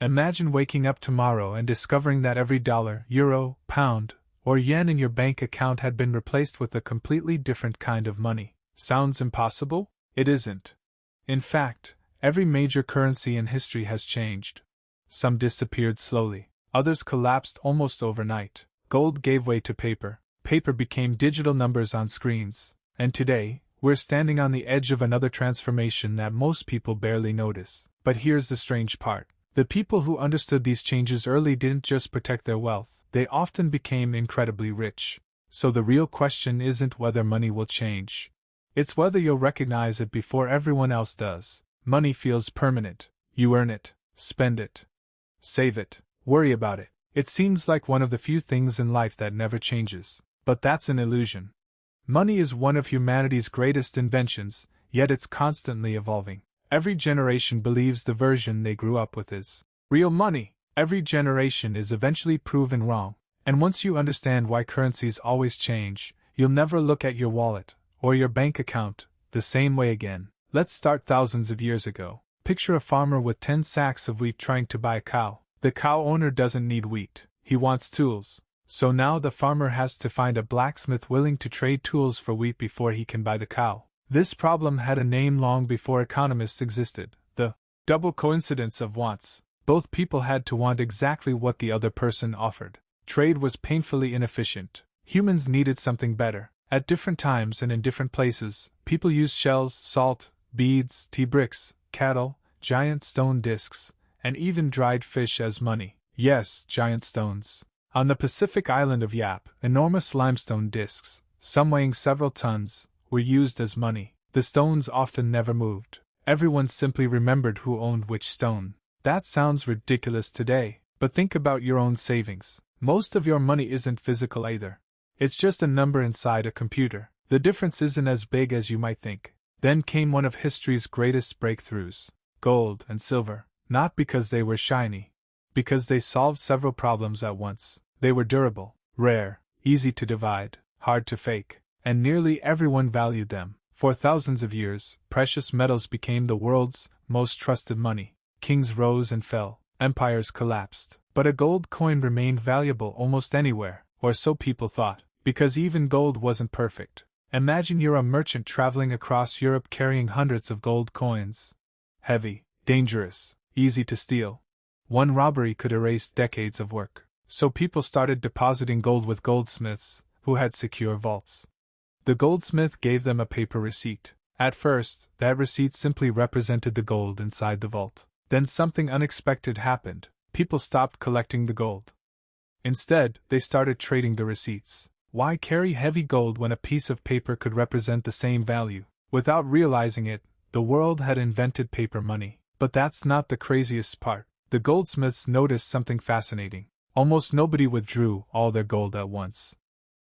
Imagine waking up tomorrow and discovering that every dollar, euro, pound, or yen in your bank account had been replaced with a completely different kind of money. Sounds impossible? It isn't. In fact, every major currency in history has changed. Some disappeared slowly, others collapsed almost overnight. Gold gave way to paper, paper became digital numbers on screens, and today, we're standing on the edge of another transformation that most people barely notice. But here's the strange part. The people who understood these changes early didn't just protect their wealth, they often became incredibly rich. So the real question isn't whether money will change. It's whether you'll recognize it before everyone else does. Money feels permanent. You earn it, spend it, save it, worry about it. It seems like one of the few things in life that never changes. But that's an illusion. Money is one of humanity's greatest inventions, yet it's constantly evolving. Every generation believes the version they grew up with is real money. Every generation is eventually proven wrong. And once you understand why currencies always change, you'll never look at your wallet or your bank account the same way again. Let's start thousands of years ago. Picture a farmer with 10 sacks of wheat trying to buy a cow. The cow owner doesn't need wheat. He wants tools. So now the farmer has to find a blacksmith willing to trade tools for wheat before he can buy the cow. This problem had a name long before economists existed, the double coincidence of wants. Both people had to want exactly what the other person offered. Trade was painfully inefficient. Humans needed something better. At different times and in different places, people used shells, salt, beads, tea bricks, cattle, giant stone discs, and even dried fish as money. Yes, giant stones. On the Pacific island of Yap, enormous limestone discs, some weighing several tons, were used as money. The stones often never moved. Everyone simply remembered who owned which stone. That sounds ridiculous today, but think about your own savings. Most of your money isn't physical either. It's just a number inside a computer. The difference isn't as big as you might think. Then came one of history's greatest breakthroughs: gold and silver. Not because they were shiny. Because they solved several problems at once. They were durable, rare, easy to divide, hard to fake, and nearly everyone valued them. For thousands of years, precious metals became the world's most trusted money. Kings rose and fell, empires collapsed, but a gold coin remained valuable almost anywhere, or so people thought, because even gold wasn't perfect. Imagine you're a merchant traveling across Europe carrying hundreds of gold coins. Heavy, dangerous, easy to steal. One robbery could erase decades of work. So people started depositing gold with goldsmiths, who had secure vaults. The goldsmith gave them a paper receipt. At first, that receipt simply represented the gold inside the vault. Then something unexpected happened. People stopped collecting the gold. Instead, they started trading the receipts. Why carry heavy gold when a piece of paper could represent the same value? Without realizing it, the world had invented paper money. But that's not the craziest part. The goldsmiths noticed something fascinating. Almost nobody withdrew all their gold at once.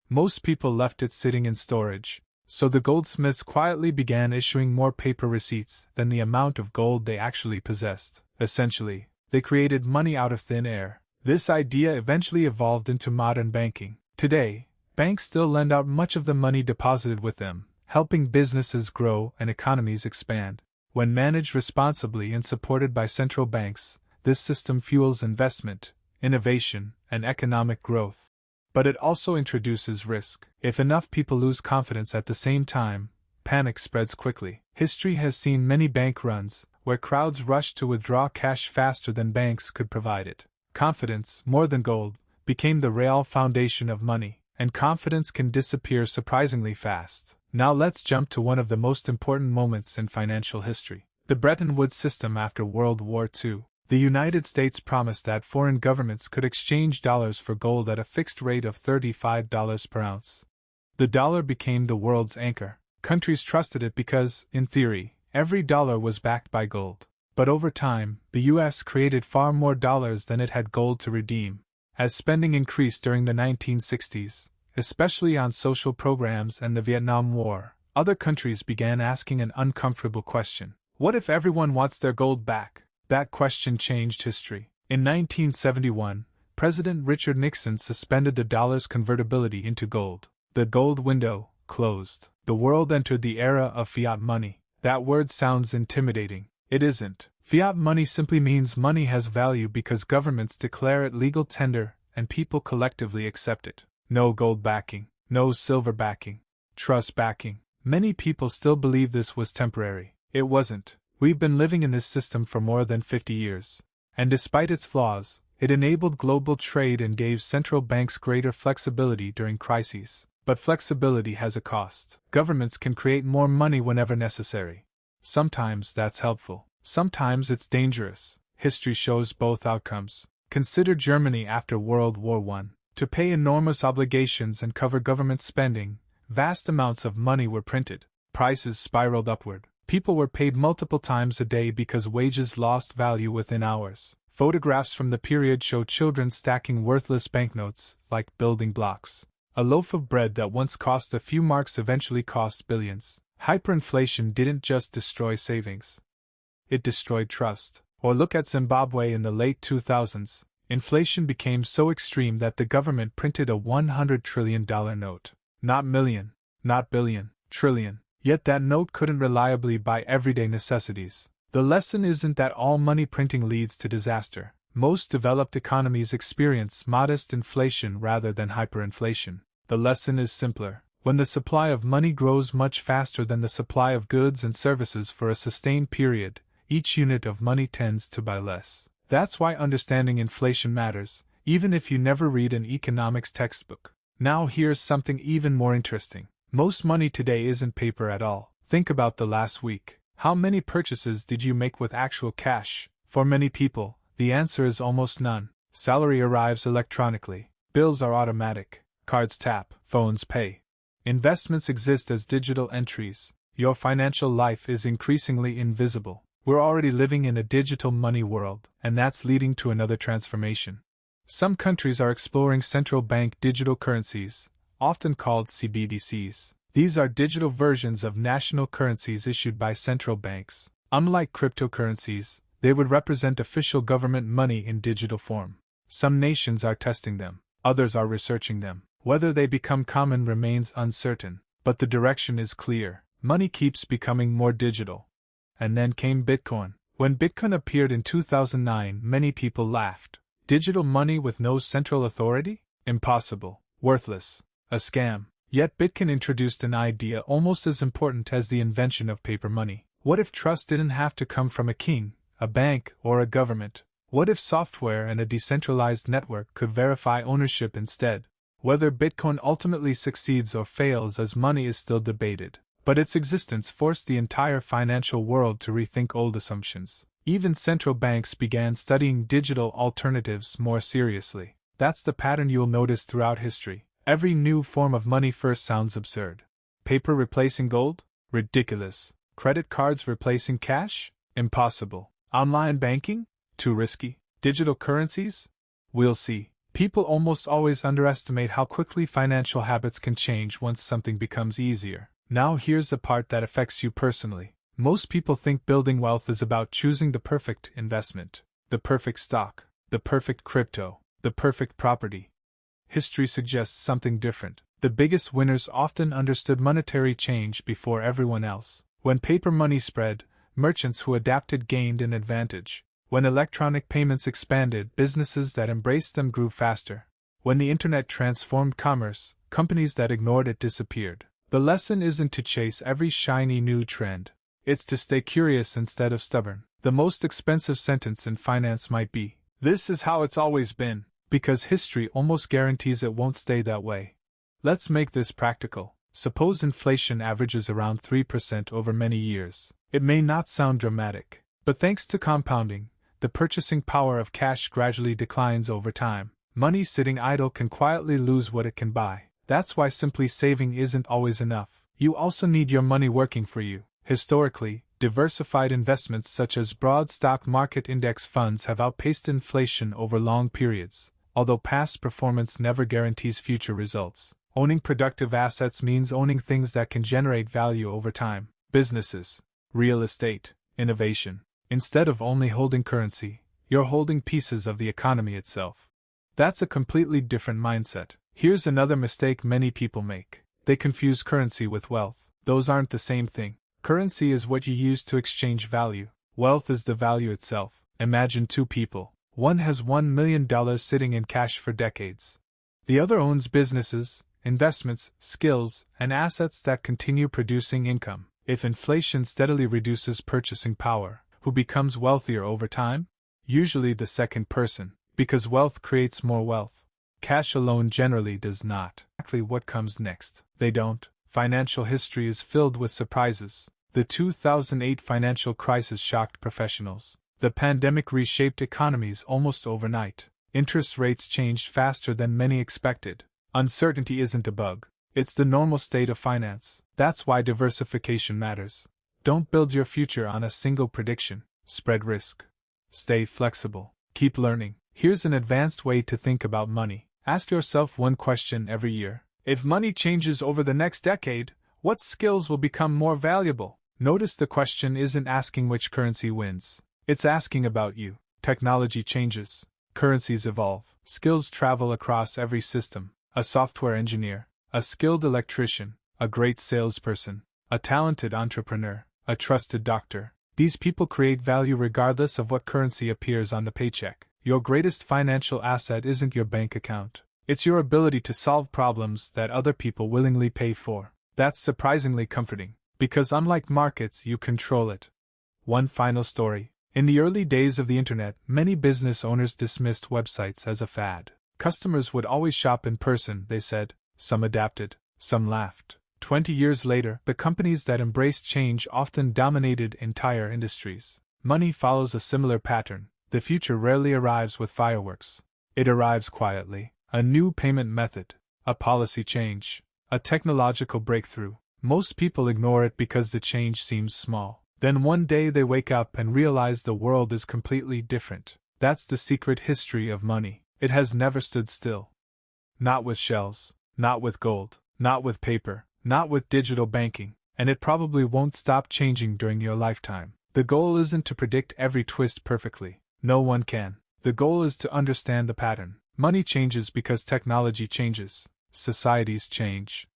Most people left it sitting in storage. So the goldsmiths quietly began issuing more paper receipts than the amount of gold they actually possessed. Essentially, they created money out of thin air. This idea eventually evolved into modern banking. Today, banks still lend out much of the money deposited with them, helping businesses grow and economies expand. When managed responsibly and supported by central banks, this system fuels investment, innovation, and economic growth. But it also introduces risk. If enough people lose confidence at the same time, panic spreads quickly. History has seen many bank runs, where crowds rushed to withdraw cash faster than banks could provide it. Confidence, more than gold, became the real foundation of money, and confidence can disappear surprisingly fast. Now let's jump to one of the most important moments in financial history: the Bretton Woods system after World War II. The United States promised that foreign governments could exchange dollars for gold at a fixed rate of $35 per ounce. The dollar became the world's anchor. Countries trusted it because, in theory, every dollar was backed by gold. But over time, the U.S. created far more dollars than it had gold to redeem. As spending increased during the 1960s, especially on social programs and the Vietnam War, other countries began asking an uncomfortable question: what if everyone wants their gold back? That question changed history. In 1971, President Richard Nixon suspended the dollar's convertibility into gold. The gold window closed. The world entered the era of fiat money. That word sounds intimidating, It isn't. Fiat money simply means money has value because governments declare it legal tender and people collectively accept it. No gold backing, no silver backing, trust backing. Many people still believe this was temporary. It wasn't. We've been living in this system for more than 50 years. And despite its flaws, it enabled global trade and gave central banks greater flexibility during crises. But flexibility has a cost. Governments can create more money whenever necessary. Sometimes that's helpful. Sometimes it's dangerous. History shows both outcomes. Consider Germany after World War I. To pay enormous obligations and cover government spending, vast amounts of money were printed. Prices spiraled upward. People were paid multiple times a day because wages lost value within hours. Photographs from the period show children stacking worthless banknotes like building blocks. A loaf of bread that once cost a few marks eventually cost billions. Hyperinflation didn't just destroy savings. It destroyed trust. Or look at Zimbabwe in the late 2000s. Inflation became so extreme that the government printed a $100 trillion note. Not million, not billion, trillion. Yet that note couldn't reliably buy everyday necessities. The lesson isn't that all money printing leads to disaster. Most developed economies experience modest inflation rather than hyperinflation. The lesson is simpler. When the supply of money grows much faster than the supply of goods and services for a sustained period, each unit of money tends to buy less. That's why understanding inflation matters, even if you never read an economics textbook. Now here's something even more interesting. Most money today isn't paper at all. Think about the last week. How many purchases did you make with actual cash? For many people, the answer is almost none. Salary arrives electronically. Bills are automatic. Cards tap. Phones pay. Investments exist as digital entries. Your financial life is increasingly invisible. We're already living in a digital money world, and that's leading to another transformation. Some countries are exploring central bank digital currencies, often called CBDCs. These are digital versions of national currencies issued by central banks. Unlike cryptocurrencies, they would represent official government money in digital form. Some nations are testing them, others are researching them. Whether they become common remains uncertain, but the direction is clear. Money keeps becoming more digital. And then came Bitcoin. When Bitcoin appeared in 2009, many people laughed. Digital money with no central authority? Impossible. Worthless. A scam. Yet Bitcoin introduced an idea almost as important as the invention of paper money. What if trust didn't have to come from a king, a bank, or a government? What if software and a decentralized network could verify ownership instead? Whether Bitcoin ultimately succeeds or fails as money is still debated. But its existence forced the entire financial world to rethink old assumptions. Even central banks began studying digital alternatives more seriously. That's the pattern you'll notice throughout history. Every new form of money first sounds absurd. Paper replacing gold? Ridiculous. Credit cards replacing cash? Impossible. Online banking? Too risky. Digital currencies? We'll see. People almost always underestimate how quickly financial habits can change once something becomes easier. Now here's the part that affects you personally. Most people think building wealth is about choosing the perfect investment, the perfect stock, the perfect crypto, the perfect property. History suggests something different. The biggest winners often understood monetary change before everyone else. When paper money spread, merchants who adapted gained an advantage. When electronic payments expanded, businesses that embraced them grew faster. When the internet transformed commerce, companies that ignored it disappeared. The lesson isn't to chase every shiny new trend. It's to stay curious instead of stubborn. The most expensive sentence in finance might be, "This is how it's always been," because history almost guarantees it won't stay that way. Let's make this practical. Suppose inflation averages around 3% over many years. It may not sound dramatic, but thanks to compounding, the purchasing power of cash gradually declines over time. Money sitting idle can quietly lose what it can buy. That's why simply saving isn't always enough. You also need your money working for you. Historically, diversified investments such as broad stock market index funds have outpaced inflation over long periods, although past performance never guarantees future results. Owning productive assets means owning things that can generate value over time. Businesses, real estate, innovation. Instead of only holding currency, you're holding pieces of the economy itself. That's a completely different mindset. Here's another mistake many people make. They confuse currency with wealth. Those aren't the same thing. Currency is what you use to exchange value. Wealth is the value itself. Imagine two people. One has $1 million sitting in cash for decades. The other owns businesses, investments, skills, and assets that continue producing income. If inflation steadily reduces purchasing power, who becomes wealthier over time? Usually the second person, because wealth creates more wealth. Cash alone generally does not. Exactly what comes next. They don't. Financial history is filled with surprises. The 2008 financial crisis shocked professionals. The pandemic reshaped economies almost overnight. Interest rates changed faster than many expected. Uncertainty isn't a bug. It's the normal state of finance. That's why diversification matters. Don't build your future on a single prediction. Spread risk. Stay flexible. Keep learning. Here's an advanced way to think about money. Ask yourself one question every year. If money changes over the next decade, what skills will become more valuable? Notice the question isn't asking which currency wins. It's asking about you. Technology changes. Currencies evolve. Skills travel across every system. A software engineer, a skilled electrician, a great salesperson, a talented entrepreneur, a trusted doctor. These people create value regardless of what currency appears on the paycheck. Your greatest financial asset isn't your bank account. It's your ability to solve problems that other people willingly pay for. That's surprisingly comforting, because unlike markets, you control it. One final story. In the early days of the internet, many business owners dismissed websites as a fad. Customers would always shop in person, they said. Some adapted, some laughed. 20 years later, the companies that embraced change often dominated entire industries. Money follows a similar pattern. The future rarely arrives with fireworks. It arrives quietly. A new payment method, a policy change, a technological breakthrough. Most people ignore it because the change seems small. Then one day they wake up and realize the world is completely different. That's the secret history of money. It has never stood still. Not with shells, not with gold, not with paper, not with digital banking, and it probably won't stop changing during your lifetime. The goal isn't to predict every twist perfectly. No one can. The goal is to understand the pattern. Money changes because technology changes. Societies change.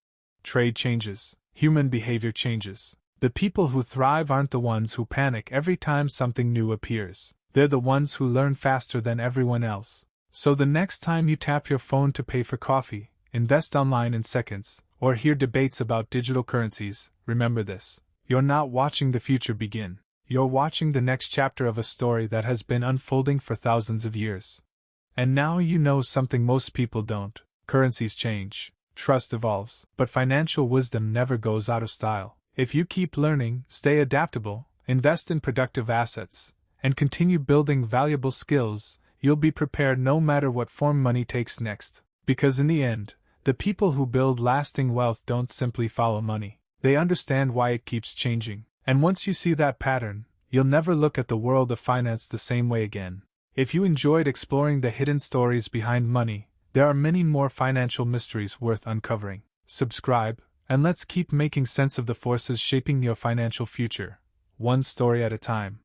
Trade changes. Human behavior changes. The people who thrive aren't the ones who panic every time something new appears. They're the ones who learn faster than everyone else. So the next time you tap your phone to pay for coffee, invest online in seconds, or hear debates about digital currencies, remember this. You're not watching the future begin. You're watching the next chapter of a story that has been unfolding for thousands of years. And now you know something most people don't. Currencies change. Trust evolves. But financial wisdom never goes out of style. If you keep learning, stay adaptable, invest in productive assets, and continue building valuable skills, you'll be prepared no matter what form money takes next. Because in the end, the people who build lasting wealth don't simply follow money. They understand why it keeps changing. And once you see that pattern, you'll never look at the world of finance the same way again. If you enjoyed exploring the hidden stories behind money, there are many more financial mysteries worth uncovering. Subscribe, and let's keep making sense of the forces shaping your financial future, one story at a time.